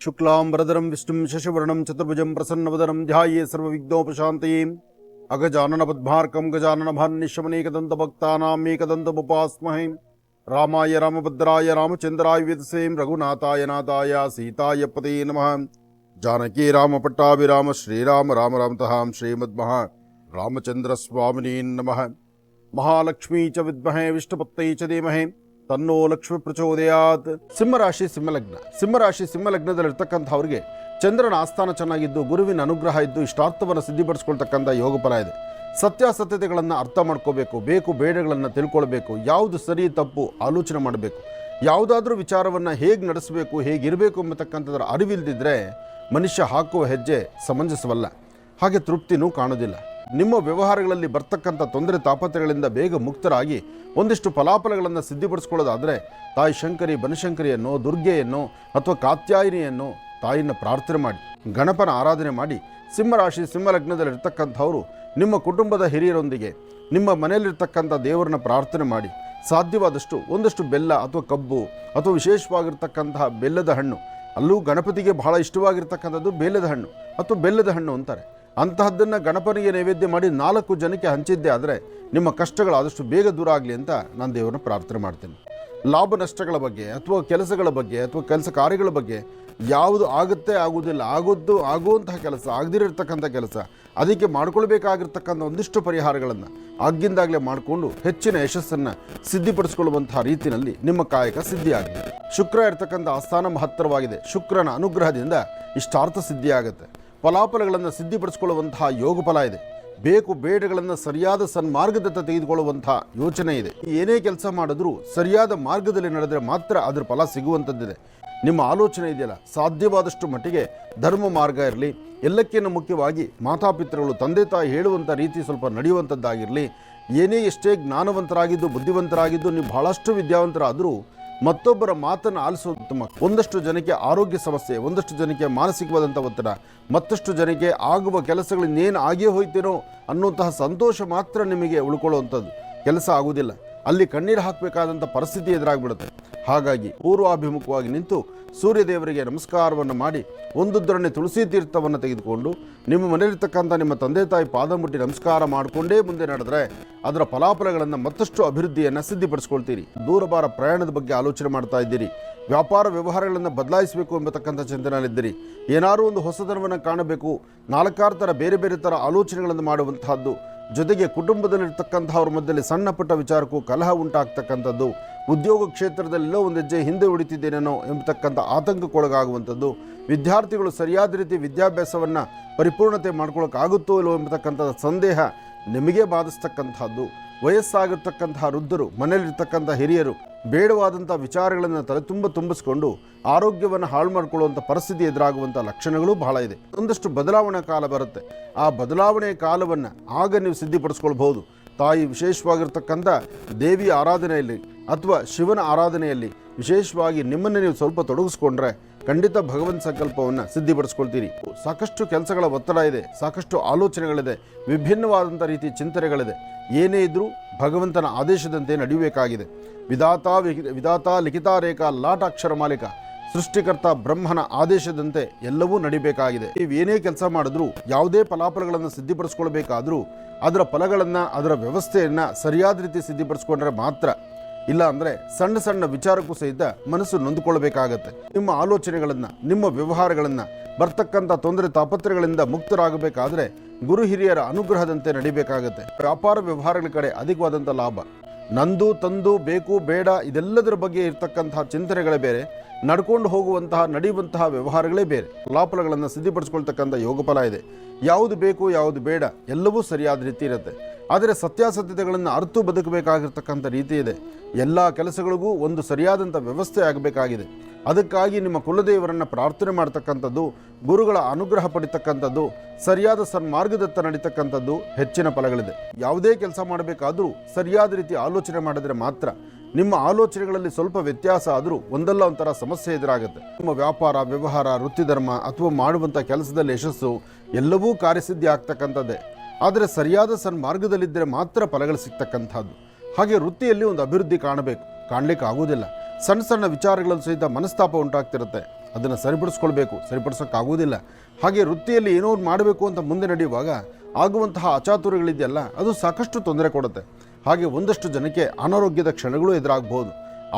शुक्लांबरधरं विष्णुं शशिवर्णं चतुर्भुजं प्रसन्नवदनं ध्याये सर्वविघ्नोपशान्तये अगजाननपद्मार्कं गजाननभान्निशमनेकदन्तभक्तानां एकदन्तमुपास्महे रामाय रामभद्राय रामचन्द्राय वेदसे रघुनाथाय नाथाय सीताय पते नमः जानकी रामपट्टाभिराम श्रीराम राम रामतः श्रीमद्महा रामचन्द्रस्वामिने नमः महालक्ष्मी च विद्महे विष्णुपत्यै च धीमहि ತನ್ನೋ ಲಕ್ಷ್ಮಿ ಪ್ರಚೋದಯಾತ್. ಸಿಂಹರಾಶಿ ಸಿಂಹಲಗ್ನದಲ್ಲಿರ್ತಕ್ಕಂಥವ್ರಿಗೆ ಚಂದ್ರನ ಆಸ್ಥಾನ ಚೆನ್ನಾಗಿದ್ದು ಗುರುವಿನ ಅನುಗ್ರಹ ಇದ್ದು ಇಷ್ಟಾರ್ಥವನ್ನು ಸಿದ್ಧಿಪಡಿಸ್ಕೊಳ್ತಕ್ಕಂಥ ಯೋಗ ಫಲ ಇದೆ. ಸತ್ಯಾಸತ್ಯತೆಗಳನ್ನು ಅರ್ಥ ಮಾಡ್ಕೋಬೇಕು, ಬೇಕು ಬೇಡಗಳನ್ನು ತಿಳ್ಕೊಳ್ಬೇಕು, ಯಾವುದು ಸರಿ ತಪ್ಪು ಆಲೋಚನೆ ಮಾಡಬೇಕು, ಯಾವುದಾದ್ರೂ ವಿಚಾರವನ್ನು ಹೇಗೆ ನಡೆಸಬೇಕು ಹೇಗಿರಬೇಕು ಎಂಬತಕ್ಕಂಥದ್ರ ಅರಿವಿಲ್ದಿದ್ರೆ ಮನುಷ್ಯ ಹಾಕುವ ಹೆಜ್ಜೆ ಸಮಂಜಸವಲ್ಲ, ಹಾಗೆ ತೃಪ್ತಿನೂ ಕಾಣೋದಿಲ್ಲ. ನಿಮ್ಮ ವ್ಯವಹಾರಗಳಲ್ಲಿ ಬರ್ತಕ್ಕಂಥ ತೊಂದರೆ ತಾಪತ್ರೆಗಳಿಂದ ಬೇಗ ಮುಕ್ತರಾಗಿ ಒಂದಿಷ್ಟು ಫಲಾಫಲಗಳನ್ನು ಸಿದ್ಧಿಪಡಿಸ್ಕೊಳ್ಳೋದಾದರೆ ತಾಯಿ ಶಂಕರಿ ಬನಶಂಕರಿಯನ್ನು ದುರ್ಗೆಯನ್ನು ಅಥವಾ ಕಾತ್ಯಾಯಿನಿಯನ್ನು ತಾಯಿಯನ್ನು ಪ್ರಾರ್ಥನೆ ಮಾಡಿ ಗಣಪನ ಆರಾಧನೆ ಮಾಡಿ ಸಿಂಹರಾಶಿ ಸಿಂಹಲಗ್ನದಲ್ಲಿರ್ತಕ್ಕಂಥವರು ನಿಮ್ಮ ಕುಟುಂಬದ ಹಿರಿಯರೊಂದಿಗೆ ನಿಮ್ಮ ಮನೆಯಲ್ಲಿರ್ತಕ್ಕಂಥ ದೇವರನ್ನ ಪ್ರಾರ್ಥನೆ ಮಾಡಿ ಸಾಧ್ಯವಾದಷ್ಟು ಒಂದಷ್ಟು ಬೆಲ್ಲ ಅಥವಾ ಕಬ್ಬು ಅಥವಾ ವಿಶೇಷವಾಗಿರ್ತಕ್ಕಂತಹ ಬೆಲ್ಲದ ಹಣ್ಣು, ಅಲ್ಲೂ ಗಣಪತಿಗೆ ಬಹಳ ಇಷ್ಟವಾಗಿರ್ತಕ್ಕಂಥದ್ದು ಬೇಲದ ಹಣ್ಣು ಅಥವಾ ಬೆಲ್ಲದ ಹಣ್ಣು ಅಂತಾರೆ, ಅಂತಹದ್ದನ್ನು ಗಣಪನಿಗೆ ನೈವೇದ್ಯ ಮಾಡಿ 4 ಜನಕ್ಕೆ ಹಂಚಿದ್ದೆ ಆದರೆ ನಿಮ್ಮ ಕಷ್ಟಗಳು ಆದಷ್ಟು ಬೇಗ ದೂರ ಆಗಲಿ ಅಂತ ನಾನು ದೇವರನ್ನ ಪ್ರಾರ್ಥನೆ ಮಾಡ್ತೇನೆ. ಲಾಭ ನಷ್ಟಗಳ ಬಗ್ಗೆ ಅಥವಾ ಕೆಲಸಗಳ ಬಗ್ಗೆ ಅಥವಾ ಕೆಲಸ ಕಾರ್ಯಗಳ ಬಗ್ಗೆ ಯಾವುದು ಆಗುತ್ತೆ ಆಗುವುದಿಲ್ಲ, ಆಗುವಂತಹ ಕೆಲಸ ಆಗದಿರತಕ್ಕಂಥ ಕೆಲಸ ಅದಕ್ಕೆ ಮಾಡ್ಕೊಳ್ಬೇಕಾಗಿರ್ತಕ್ಕಂಥ ಒಂದಿಷ್ಟು ಪರಿಹಾರಗಳನ್ನು ಆಗಿಂದಾಗಲೇ ಮಾಡಿಕೊಂಡು ಹೆಚ್ಚಿನ ಯಶಸ್ಸನ್ನು ಸಿದ್ಧಿಪಡಿಸ್ಕೊಳ್ಳುವಂತಹ ರೀತಿಯಲ್ಲಿ ನಿಮ್ಮ ಕಾಯಕ ಸಿದ್ಧಿಯಾಗಿದೆ. ಶುಕ್ರ ಇರ್ತಕ್ಕಂಥ ಆಸ್ಥಾನ ಮಹತ್ತರವಾಗಿದೆ. ಶುಕ್ರನ ಅನುಗ್ರಹದಿಂದ ಇಷ್ಟಾರ್ಥ ಸಿದ್ಧಿಯಾಗುತ್ತೆ. ಫಲಾಫಲಗಳನ್ನು ಸಿದ್ಧಿಪಡಿಸಿಕೊಳ್ಳುವಂತಹ ಯೋಗ ಫಲ ಇದೆ. ಬೇಕು ಬೇಡಗಳನ್ನು ಸರಿಯಾದ ಸನ್ಮಾರ್ಗದತ್ತ ತೆಗೆದುಕೊಳ್ಳುವಂತಹ ಯೋಚನೆ ಇದೆ. ಏನೇ ಕೆಲಸ ಮಾಡಿದ್ರೂ ಸರಿಯಾದ ಮಾರ್ಗದಲ್ಲಿ ನಡೆದರೆ ಮಾತ್ರ ಅದರ ಫಲ ಸಿಗುವಂಥದ್ದಿದೆ. ನಿಮ್ಮ ಆಲೋಚನೆ ಇದೆಯಲ್ಲ, ಸಾಧ್ಯವಾದಷ್ಟು ಮಟ್ಟಿಗೆ ಧರ್ಮ ಮಾರ್ಗ ಇರಲಿ, ಎಲ್ಲಕ್ಕಿಂತ ಮುಖ್ಯವಾಗಿ ಮಾತಾಪಿತೃಗಳು ತಂದೆ ತಾಯಿ ಹೇಳುವಂಥ ರೀತಿ ಸ್ವಲ್ಪ ನಡೆಯುವಂಥದ್ದಾಗಿರಲಿ. ಏನೇ ಎಷ್ಟೇ ಜ್ಞಾನವಂತರಾಗಿದ್ದು ಬುದ್ಧಿವಂತರಾಗಿದ್ದು ನೀವು ಬಹಳಷ್ಟು ವಿದ್ಯಾವಂತರಾದರೂ ಮತ್ತೊಬ್ಬರ ಮಾತನ್ನು ಆಲಿಸೋದು ಉತ್ತಮ. ಒಂದಷ್ಟು ಜನಕ್ಕೆ ಆರೋಗ್ಯ ಸಮಸ್ಯೆ, ಒಂದಷ್ಟು ಜನಕ್ಕೆ ಮಾನಸಿಕವಾದಂಥ ಒತ್ತಡ, ಮತ್ತಷ್ಟು ಜನಕ್ಕೆ ಆಗುವ ಕೆಲಸಗಳು ಇನ್ನೇನು ಆಗಿಯೇ ಹೋಯ್ತೇನೋ ಅನ್ನುವಂತಹ ಸಂತೋಷ ಮಾತ್ರ ನಿಮಗೆ ಉಳ್ಕೊಳ್ಳುವಂಥದ್ದು. ಕೆಲಸ ಆಗುವುದಿಲ್ಲ, ಅಲ್ಲಿ ಕಣ್ಣೀರು ಹಾಕಬೇಕಾದಂಥ ಪರಿಸ್ಥಿತಿ ಎದುರಾಗ್ಬಿಡುತ್ತೆ. ಹಾಗಾಗಿ ಪೂರ್ವಾಭಿಮುಖವಾಗಿ ನಿಂತು ಸೂರ್ಯದೇವರಿಗೆ ನಮಸ್ಕಾರವನ್ನು ಮಾಡಿ ಒಂದುದ್ದರನೇ ತುಳಸಿ ತೀರ್ಥವನ್ನು ತೆಗೆದುಕೊಂಡು ನಿಮ್ಮ ಮನೆಯಲ್ಲಿರ್ತಕ್ಕಂಥ ನಿಮ್ಮ ತಂದೆ ತಾಯಿ ಪಾದ ಮುಟ್ಟಿ ನಮಸ್ಕಾರ ಮಾಡಿಕೊಂಡೇ ಮುಂದೆ ನಡೆದರೆ ಅದರ ಫಲಾಫಲಗಳನ್ನು ಮತ್ತಷ್ಟು ಅಭಿವೃದ್ಧಿಯನ್ನು ಸಿದ್ಧಿಪಡಿಸ್ಕೊಳ್ತೀರಿ. ದೂರಭಾರ ಪ್ರಯಾಣದ ಬಗ್ಗೆ ಆಲೋಚನೆ ಮಾಡ್ತಾ ಇದ್ದೀರಿ, ವ್ಯಾಪಾರ ವ್ಯವಹಾರಗಳನ್ನು ಬದಲಾಯಿಸಬೇಕು ಎಂಬತಕ್ಕಂಥ ಚಿಂತನೆಯಲ್ಲಿದ್ದೀರಿ, ಏನಾದರೂ ಒಂದು ಹೊಸತನವನ್ನು ಕಾಣಬೇಕು, 4 ಥರ ಬೇರೆ ಬೇರೆ ಥರ ಆಲೋಚನೆಗಳನ್ನು ಮಾಡುವಂತಹದ್ದು, ಜೊತೆಗೆ ಕುಟುಂಬದಲ್ಲಿರ್ತಕ್ಕಂಥವ್ರ ಮಧ್ಯದಲ್ಲಿ ಸಣ್ಣ ಪುಟ್ಟ ವಿಚಾರಕ್ಕೂ ಕಲಹ ಉಂಟಾಗ್ತಕ್ಕಂಥದ್ದು, ಉದ್ಯೋಗ ಕ್ಷೇತ್ರದಲ್ಲೆಲ್ಲೋ ಒಂದು ಹೆಜ್ಜೆ ಹಿಂದೆ ಉಳಿತಿದ್ದೇನೇನೋ ಎಂಬತಕ್ಕಂಥ ಆತಂಕಕ್ಕೊಳಗಾಗುವಂಥದ್ದು, ವಿದ್ಯಾರ್ಥಿಗಳು ಸರಿಯಾದ ರೀತಿ ವಿದ್ಯಾಭ್ಯಾಸವನ್ನು ಪರಿಪೂರ್ಣತೆ ಮಾಡ್ಕೊಳ್ಳೋಕ್ಕಾಗುತ್ತೋ ಇಲ್ಲೋ ಎಂಬತಕ್ಕಂಥ ಸಂದೇಹ ನಿಮಗೆ ಬಾಧಿಸ್ತಕ್ಕಂಥದ್ದು, ವಯಸ್ಸಾಗಿರ್ತಕ್ಕಂತಹ ವೃದ್ಧರು ಮನೆಯಲ್ಲಿರ್ತಕ್ಕಂಥ ಹಿರಿಯರು ಬೇಡವಾದಂಥ ವಿಚಾರಗಳನ್ನು ತಲೆ ತುಂಬಿಸ್ಕೊಂಡು ಆರೋಗ್ಯವನ್ನು ಹಾಳು ಮಾಡಿಕೊಳ್ಳುವಂಥ ಪರಿಸ್ಥಿತಿ ಎದುರಾಗುವಂಥ ಲಕ್ಷಣಗಳು ಬಹಳ ಇದೆ. ಒಂದಷ್ಟು ಬದಲಾವಣೆ ಕಾಲ ಬರುತ್ತೆ. ಆ ಬದಲಾವಣೆಯ ಕಾಲವನ್ನು ಆಗ ನೀವು ಸಿದ್ಧಿಪಡಿಸ್ಕೊಳ್ಬಹುದು. ತಾಯಿ ವಿಶೇಷವಾಗಿರ್ತಕ್ಕಂಥ ದೇವಿಯ ಆರಾಧನೆಯಲ್ಲಿ ಅಥವಾ ಶಿವನ ಆರಾಧನೆಯಲ್ಲಿ ವಿಶೇಷವಾಗಿ ನಿಮ್ಮನ್ನು ನೀವು ಸ್ವಲ್ಪ ತೊಡಗಿಸ್ಕೊಂಡ್ರೆ ಖಂಡಿತ ಭಗವಂತ ಸಂಕಲ್ಪವನ್ನು ಸಿದ್ಧಿಪಡಿಸ್ಕೊಳ್ತೀರಿ. ಸಾಕಷ್ಟು ಕೆಲಸಗಳ ಒತ್ತಡ ಇದೆ, ಸಾಕಷ್ಟು ಆಲೋಚನೆಗಳಿದೆ, ವಿಭಿನ್ನವಾದಂಥ ರೀತಿ ಚಿಂತನೆಗಳಿದೆ. ಏನೇ ಇದ್ದರೂ ಭಗವಂತನ ಆದೇಶದಂತೆ ನಡೆಯಬೇಕಾಗಿದೆ. ವಿಧಾತ ಲಿಖಿತ ರೇಖಾ ಲಾಟಾಕ್ಷರ ಮಾಲಿಕ ಸೃಷ್ಟಿಕರ್ತ ಬ್ರಹ್ಮನ ಆದೇಶದಂತೆ ಎಲ್ಲವೂ ನಡಿಬೇಕಾಗಿದೆ. ನೀವೇನೇ ಕೆಲಸ ಮಾಡಿದ್ರೂ ಯಾವುದೇ ಫಲಾಫಲಗಳನ್ನು ಸಿದ್ಧಿಪಡಿಸ್ಕೊಳ್ಬೇಕಾದ್ರೂ ಅದರ ಫಲಗಳನ್ನು ಅದರ ವ್ಯವಸ್ಥೆಯನ್ನು ಸರಿಯಾದ ರೀತಿ ಸಿದ್ಧಿಪಡಿಸ್ಕೊಂಡ್ರೆ ಮಾತ್ರ. ಇಲ್ಲ ಅಂದರೆ ಸಣ್ಣ ಸಣ್ಣ ವಿಚಾರಕ್ಕೂ ಸಹಿತ ಮನಸ್ಸು ನೊಂದುಕೊಳ್ಬೇಕಾಗತ್ತೆ. ನಿಮ್ಮ ಆಲೋಚನೆಗಳನ್ನು ನಿಮ್ಮ ವ್ಯವಹಾರಗಳನ್ನು ಬರ್ತಕ್ಕಂಥ ತೊಂದರೆ ತಾಪತ್ರೆಗಳಿಂದ ಮುಕ್ತರಾಗಬೇಕಾದ್ರೆ ಗುರು ಹಿರಿಯರ ಅನುಗ್ರಹದಂತೆ ನಡಿಬೇಕಾಗತ್ತೆ. ವ್ಯಾಪಾರ ವ್ಯವಹಾರಗಳ ಕಡೆ ಅಧಿಕವಾದಂಥ ಲಾಭ, ನಂದು ತಂದು ಬೇಕು ಬೇಡ ಇದೆಲ್ಲದರ ಬಗ್ಗೆ ಇರ್ತಕ್ಕಂತಹ ಚಿಂತನೆಗಳೇ ಬೇರೆ, ನಡ್ಕೊಂಡು ಹೋಗುವಂತಹ ನಡೆಯುವಂತಹ ವ್ಯವಹಾರಗಳೇ ಬೇರೆ. ಫಲಾಫಲಗಳನ್ನು ಸಿದ್ಧಿಪಡಿಸ್ಕೊಳ್ತಕ್ಕಂಥ ಯೋಗ ಫಲ ಇದೆ. ಯಾವುದು ಬೇಕು ಯಾವುದು ಬೇಡ ಎಲ್ಲವೂ ಸರಿಯಾದ ರೀತಿ ಇರುತ್ತೆ. ಆದರೆ ಸತ್ಯಾಸತ್ಯತೆಗಳನ್ನು ಅರ್ತು ಬದುಕಬೇಕಾಗಿರ್ತಕ್ಕಂಥ ರೀತಿ ಇದೆ. ಎಲ್ಲ ಕೆಲಸಗಳಿಗೂ ಒಂದು ಸರಿಯಾದಂಥ ವ್ಯವಸ್ಥೆ ಆಗಬೇಕಾಗಿದೆ. ಅದಕ್ಕಾಗಿ ನಿಮ್ಮ ಕುಲದೇವರನ್ನು ಪ್ರಾರ್ಥನೆ ಮಾಡ್ತಕ್ಕಂಥದ್ದು, ಗುರುಗಳ ಅನುಗ್ರಹ ಪಡಿತಕ್ಕಂಥದ್ದು, ಸರಿಯಾದ ಸನ್ಮಾರ್ಗದತ್ತ ನಡೀತಕ್ಕಂಥದ್ದು ಹೆಚ್ಚಿನ ಫಲಗಳಿದೆ. ಯಾವುದೇ ಕೆಲಸ ಮಾಡಬೇಕಾದರೂ ಸರಿಯಾದ ರೀತಿ ಆಲೋಚನೆ ಮಾಡಿದ್ರೆ ಮಾತ್ರ. ನಿಮ್ಮ ಆಲೋಚನೆಗಳಲ್ಲಿ ಸ್ವಲ್ಪ ವ್ಯತ್ಯಾಸ ಆದರೂ ಒಂದಲ್ಲ ಒಂಥರ ಸಮಸ್ಯೆ ಎದುರಾಗುತ್ತೆ. ನಿಮ್ಮ ವ್ಯಾಪಾರ ವ್ಯವಹಾರ ವೃತ್ತಿಧರ್ಮ ಅಥವಾ ಮಾಡುವಂಥ ಕೆಲಸದಲ್ಲಿ ಯಶಸ್ಸು ಎಲ್ಲವೂ ಕಾರ್ಯಸಿದ್ಧಿ ಆಗ್ತಕ್ಕಂಥದ್ದೇ. ಆದರೆ ಸರಿಯಾದ ಸನ್ಮಾರ್ಗದಲ್ಲಿದ್ದರೆ ಮಾತ್ರ ಫಲಗಳು ಸಿಗ್ತಕ್ಕಂಥದ್ದು. ಹಾಗೆ ವೃತ್ತಿಯಲ್ಲಿ ಒಂದು ಅಭಿವೃದ್ಧಿ ಕಾಣಬೇಕು, ಕಾಣಲಿಕ್ಕೆ ಆಗೋದಿಲ್ಲ. ಸಣ್ಣ ಸಣ್ಣ ವಿಚಾರಗಳಲ್ಲಿ ಸಹಿತ ಮನಸ್ತಾಪ ಉಂಟಾಗ್ತಿರುತ್ತೆ. ಅದನ್ನು ಸರಿಪಡಿಸ್ಕೊಳ್ಬೇಕು, ಸರಿಪಡಿಸೋಕ್ಕಾಗೋದಿಲ್ಲ. ಹಾಗೆ ವೃತ್ತಿಯಲ್ಲಿ ಏನೋ ಒಂದು ಮಾಡಬೇಕು ಅಂತ ಮುಂದೆ ನಡೆಯುವಾಗ ಆಗುವಂತಹ ಅಚಾತುರ್ಯಗಳಿದೆಯಲ್ಲ, ಅದು ಸಾಕಷ್ಟು ತೊಂದರೆ ಕೊಡುತ್ತೆ. ಹಾಗೆ ಒಂದಷ್ಟು ಜನಕ್ಕೆ ಅನಾರೋಗ್ಯದ ಕ್ಷಣಗಳು ಎದುರಾಗಬಹುದು.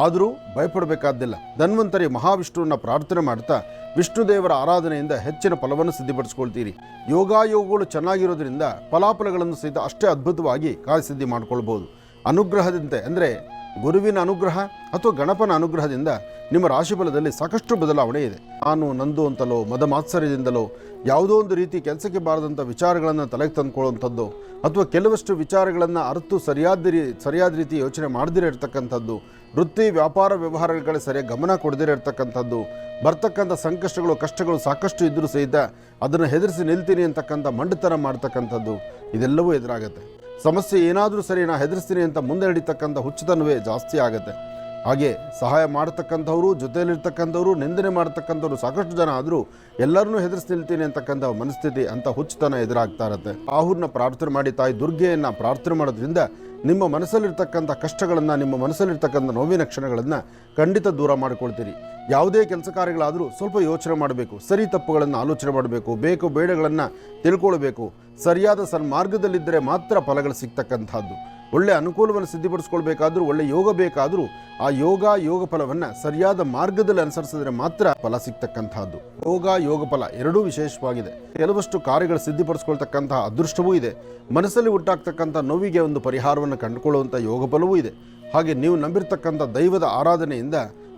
ಆದರೂ ಭಯಪಡಬೇಕಾದ್ದಿಲ್ಲ. ಧನ್ವಂತರಿ ಮಹಾವಿಷ್ಣುವನ್ನ ಪ್ರಾರ್ಥನೆ ಮಾಡ್ತಾ ವಿಷ್ಣು ದೇವರ ಆರಾಧನೆಯಿಂದ ಹೆಚ್ಚಿನ ಫಲವನ್ನು ಸಿದ್ಧಿಪಡಿಸ್ಕೊಳ್ತೀರಿ. ಯೋಗಾಯೋಗಗಳು ಚೆನ್ನಾಗಿರೋದ್ರಿಂದ ಫಲಾಫಲಗಳನ್ನು ಸಹಿತ ಅಷ್ಟೇ ಅದ್ಭುತವಾಗಿ ಕಾರ್ಯಸಿದ್ಧಿ ಮಾಡ್ಕೊಳ್ಬೋದು. ಅನುಗ್ರಹದಂತೆ ಅಂದರೆ ಗುರುವಿನ ಅನುಗ್ರಹ ಅಥವಾ ಗಣಪನ ಅನುಗ್ರಹದಿಂದ ನಿಮ್ಮ ರಾಶಿಫಲದಲ್ಲಿ ಸಾಕಷ್ಟು ಬದಲಾವಣೆ ಇದೆ. ನಾನು ನಂದು ಅಂತಲೋ ಮದಮಾತ್ಸರ್ಯದಿಂದಲೋ ಯಾವುದೋ ಒಂದು ರೀತಿ ಕೆಲಸಕ್ಕೆ ಬಾರದಂಥ ವಿಚಾರಗಳನ್ನು ತಲೆಗೆ ತಂದುಕೊಳ್ಳುವಂಥದ್ದು, ಅಥವಾ ಕೆಲವಷ್ಟು ವಿಚಾರಗಳನ್ನು ಅರ್ಥ ಸರಿಯಾದ ರೀತಿ ಯೋಚನೆ ಮಾಡದಿರೇ ಇರ್ತಕ್ಕಂಥದ್ದು, ವೃತ್ತಿ ವ್ಯಾಪಾರ ವ್ಯವಹಾರಗಳ ಸರಿಯಾಗಿ ಗಮನ ಕೊಡದಿರೇ ಇರ್ತಕ್ಕಂಥದ್ದು, ಬರ್ತಕ್ಕಂಥ ಸಂಕಷ್ಟಗಳು ಕಷ್ಟಗಳು ಸಾಕಷ್ಟು ಇದ್ದರೂ ಸಹಿತ ಅದನ್ನು ಹೆದರಿಸಿ ನಿಲ್ತೀನಿ ಅಂತಕ್ಕಂಥ ಮಂಡತನ ಮಾಡ್ತಕ್ಕಂಥದ್ದು, ಇದೆಲ್ಲವೂ ಎದುರಾಗುತ್ತೆ. ಸಮಸ್ಯೆ ಏನಾದರೂ ಸರಿ ನಾ ಹೆದರಿಸ್ತೀನಿ ಅಂತ ಮುಂದೆ ಹಿಡಿತಕ್ಕಂಥ ಹುಚ್ಚುತನವೇ ಜಾಸ್ತಿ ಆಗುತ್ತೆ. ಹಾಗೆ ಸಹಾಯ ಮಾಡ್ತಕ್ಕಂಥವ್ರು, ಜೊತೆಯಲ್ಲಿರ್ತಕ್ಕಂಥವ್ರು, ನಿಂದನೆ ಮಾಡ್ತಕ್ಕಂಥವ್ರು ಸಾಕಷ್ಟು ಜನ ಆದರೂ ಎಲ್ಲರನ್ನೂ ಹೆದರಿಸಿ ನಿಲ್ತೀನಿ ಅಂತಕ್ಕಂಥ ಮನಸ್ಥಿತಿ, ಅಂತ ಹುಚ್ಚುತನ ಎದುರಾಗ್ತಾ ಇರುತ್ತೆ. ಆಹುರ್ನ ಪ್ರಾರ್ಥನೆ ಮಾಡಿ, ತಾಯಿ ದುರ್ಗೆಯನ್ನು ಪ್ರಾರ್ಥನೆ ಮಾಡೋದ್ರಿಂದ ನಿಮ್ಮ ಮನಸ್ಸಲ್ಲಿರ್ತಕ್ಕಂಥ ಕಷ್ಟಗಳನ್ನು, ನಿಮ್ಮ ಮನಸ್ಸಲ್ಲಿರ್ತಕ್ಕಂಥ ನೋವಿನ ಕ್ಷಣಗಳನ್ನು ಖಂಡಿತ ದೂರ ಮಾಡಿಕೊಳ್ತೀರಿ. ಯಾವುದೇ ಕೆಲಸ ಕಾರ್ಯಗಳಾದರೂ ಸ್ವಲ್ಪ ಯೋಚನೆ ಮಾಡಬೇಕು, ಸರಿ ತಪ್ಪುಗಳನ್ನು ಆಲೋಚನೆ ಮಾಡಬೇಕು, ಬೇಕು ಬೇಡಗಳನ್ನು ತಿಳ್ಕೊಳ್ಬೇಕು. ಸರಿಯಾದ ಸನ್ಮಾರ್ಗದಲ್ಲಿದ್ದರೆ ಮಾತ್ರ ಫಲಗಳು ಸಿಗ್ತಕ್ಕಂಥದ್ದು. ಒಳ್ಳೆ ಅನುಕೂಲವನ್ನು ಸಿದ್ಧಿಪಡಿಸ್ಕೊಳ್ಬೇಕಾದ್ರೂ, ಒಳ್ಳೆ ಯೋಗ ಬೇಕಾದರೂ ಆ ಯೋಗ ಫಲವನ್ನು ಸರಿಯಾದ ಮಾರ್ಗದಲ್ಲಿ ಅನುಸರಿಸಿದ್ರೆ ಮಾತ್ರ ಫಲ ಸಿಗ್ತಕ್ಕಂಥದ್ದು. ಯೋಗ ಫಲ ಎರಡೂ ವಿಶೇಷವಾಗಿದೆ. ಕೆಲವಷ್ಟು ಕಾರ್ಯಗಳು ಸಿದ್ಧಿಪಡಿಸ್ಕೊಳ್ತಕ್ಕಂತಹ ಅದೃಷ್ಟವೂ ಇದೆ. ಮನಸ್ಸಲ್ಲಿ ಉಂಟಾಗ್ತಕ್ಕಂಥ ನೋವಿಗೆ ಒಂದು ಪರಿಹಾರವನ್ನು ಕಂಡುಕೊಳ್ಳುವಂಥ ಯೋಗ ಫಲವೂ ಇದೆ. ಹಾಗೆ ನೀವು ನಂಬಿರ್ತಕ್ಕಂಥ ದೈವದ ಆರಾಧನೆಯಿಂದ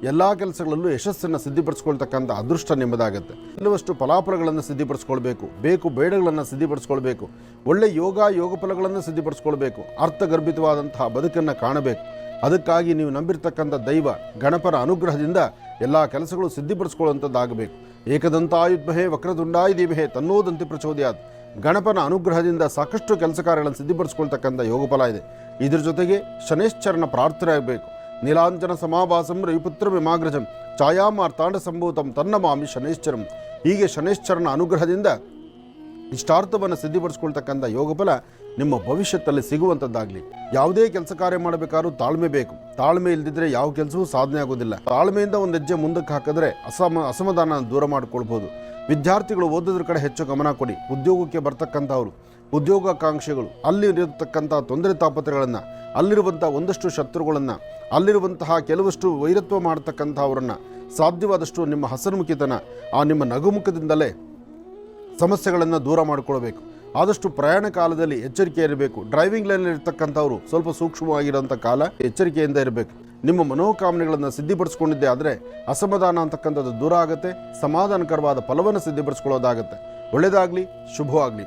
ಎಲ್ಲ ಕೆಲಸಗಳಲ್ಲೂ ಯಶಸ್ಸನ್ನು ಸಿದ್ಧಿಪಡಿಸ್ಕೊಳ್ತಕ್ಕಂಥ ಅದೃಷ್ಟ ನಿಮ್ಮದಾಗುತ್ತೆ. ಕೆಲವಷ್ಟು ಫಲಾಫಲಗಳನ್ನು ಸಿದ್ಧಿಪಡಿಸ್ಕೊಳ್ಬೇಕು, ಬೇಕು ಬೇಡಗಳನ್ನು ಸಿದ್ಧಿಪಡಿಸ್ಕೊಳ್ಬೇಕು, ಒಳ್ಳೆ ಯೋಗ ಫಲಗಳನ್ನು ಸಿದ್ಧಿಪಡಿಸ್ಕೊಳ್ಬೇಕು, ಅರ್ಥಗರ್ಭಿತವಾದಂತಹ ಬದುಕನ್ನು ಕಾಣಬೇಕು. ಅದಕ್ಕಾಗಿ ನೀವು ನಂಬಿರ್ತಕ್ಕಂಥ ದೈವ ಗಣಪನ ಅನುಗ್ರಹದಿಂದ ಎಲ್ಲ ಕೆಲಸಗಳು ಸಿದ್ಧಿಪಡಿಸ್ಕೊಳ್ಳುವಂಥದ್ದಾಗಬೇಕು. ಏಕದಂತಾಯುಧ್ಮಹೇ ವಕ್ರತುಂಡಾಯ ಧೀಮಹಿ ತನ್ನೋದಂತಿ ಪ್ರಚೋದಯಾತ್. ಗಣಪನ ಅನುಗ್ರಹದಿಂದ ಸಾಕಷ್ಟು ಕೆಲಸ ಕಾರ್ಯಗಳನ್ನು ಸಿದ್ಧಿಪಡಿಸ್ಕೊಳ್ತಕ್ಕಂಥ ಯೋಗಫಲ ಇದೆ. ಇದ್ರ ಜೊತೆಗೆ ಶನೇಶ್ಚರನ ಪ್ರಾರ್ಥನೆ ಆಗಬೇಕು. ನೀಲಾಂಜನ ಸಮಾಭಾಸಂ ರವಿಪುತ್ರ ವಿಮಾಗ್ರಜಂ ಛಾಯಾಮಾರ್ತಾಂಡ ಸಂಭೂತಂ ತನ್ನಮಾಮಿ ಶನೇಶ್ಚರಂ. ಹೀಗೆ ಶನೇಶ್ಚರನ ಅನುಗ್ರಹದಿಂದ ಇಷ್ಟಾರ್ಥವನ್ನು ಸಿದ್ಧಿಪಡಿಸ್ಕೊಳ್ತಕ್ಕಂಥ ಯೋಗಫಲ ನಿಮ್ಮ ಭವಿಷ್ಯದಲ್ಲಿ ಸಿಗುವಂಥದ್ದಾಗಲಿ. ಯಾವುದೇ ಕೆಲಸ ಕಾರ್ಯ ಮಾಡಬೇಕಾದ್ರೂ ತಾಳ್ಮೆ ಬೇಕು. ತಾಳ್ಮೆ ಇಲ್ಲದಿದ್ದರೆ ಯಾವ ಕೆಲಸವೂ ಸಾಧನೆ ಆಗೋದಿಲ್ಲ. ತಾಳ್ಮೆಯಿಂದ ಒಂದು ಹೆಜ್ಜೆ ಮುಂದಕ್ಕೆ ಹಾಕಿದ್ರೆ ಅಸಮಾಧಾನ ದೂರ ಮಾಡಿಕೊಳ್ಬೋದು. ವಿದ್ಯಾರ್ಥಿಗಳು ಓದೋದ್ರ ಕಡೆ ಹೆಚ್ಚು ಗಮನ ಕೊಡಿ. ಉದ್ಯೋಗಕ್ಕೆ ಬರ್ತಕ್ಕಂಥವ್ರು, ಉದ್ಯೋಗಾಕಾಂಕ್ಷಿಗಳು, ಅಲ್ಲಿರತಕ್ಕಂಥ ತೊಂದರೆ ತಾಪತ್ರೆಗಳನ್ನು, ಅಲ್ಲಿರುವಂಥ ಒಂದಷ್ಟು ಶತ್ರುಗಳನ್ನು, ಅಲ್ಲಿರುವಂತಹ ಕೆಲವಷ್ಟು ವೈರತ್ವ ಮಾಡ್ತಕ್ಕಂಥವ್ರನ್ನು ಸಾಧ್ಯವಾದಷ್ಟು ನಿಮ್ಮ ಹಸನ್ಮುಖಿತನ, ಆ ನಿಮ್ಮ ನಗುಮುಖದಿಂದಲೇ ಸಮಸ್ಯೆಗಳನ್ನು ದೂರ ಮಾಡಿಕೊಳ್ಬೇಕು. ಆದಷ್ಟು ಪ್ರಯಾಣ ಕಾಲದಲ್ಲಿ ಎಚ್ಚರಿಕೆ ಇರಬೇಕು. ಡ್ರೈವಿಂಗ್ ಲೈನಲ್ಲಿ ಇರ್ತಕ್ಕಂಥವ್ರು ಸ್ವಲ್ಪ ಸೂಕ್ಷ್ಮವಾಗಿರೋಂಥ ಕಾಲ ಎಚ್ಚರಿಕೆಯಿಂದ ಇರಬೇಕು. ನಿಮ್ಮ ಮನೋಕಾಮನೆಗಳನ್ನು ಸಿದ್ಧಿಪಡಿಸ್ಕೊಂಡಿದ್ದೆ ಆದರೆ ಅಸಮಾಧಾನ ಅಂತಕ್ಕಂಥದ್ದು ದೂರ ಆಗುತ್ತೆ. ಸಮಾಧಾನಕರವಾದ ಫಲವನ್ನು ಸಿದ್ಧಿಪಡಿಸ್ಕೊಳ್ಳೋದಾಗುತ್ತೆ. ಒಳ್ಳೆಯದಾಗಲಿ, ಶುಭವಾಗಲಿ.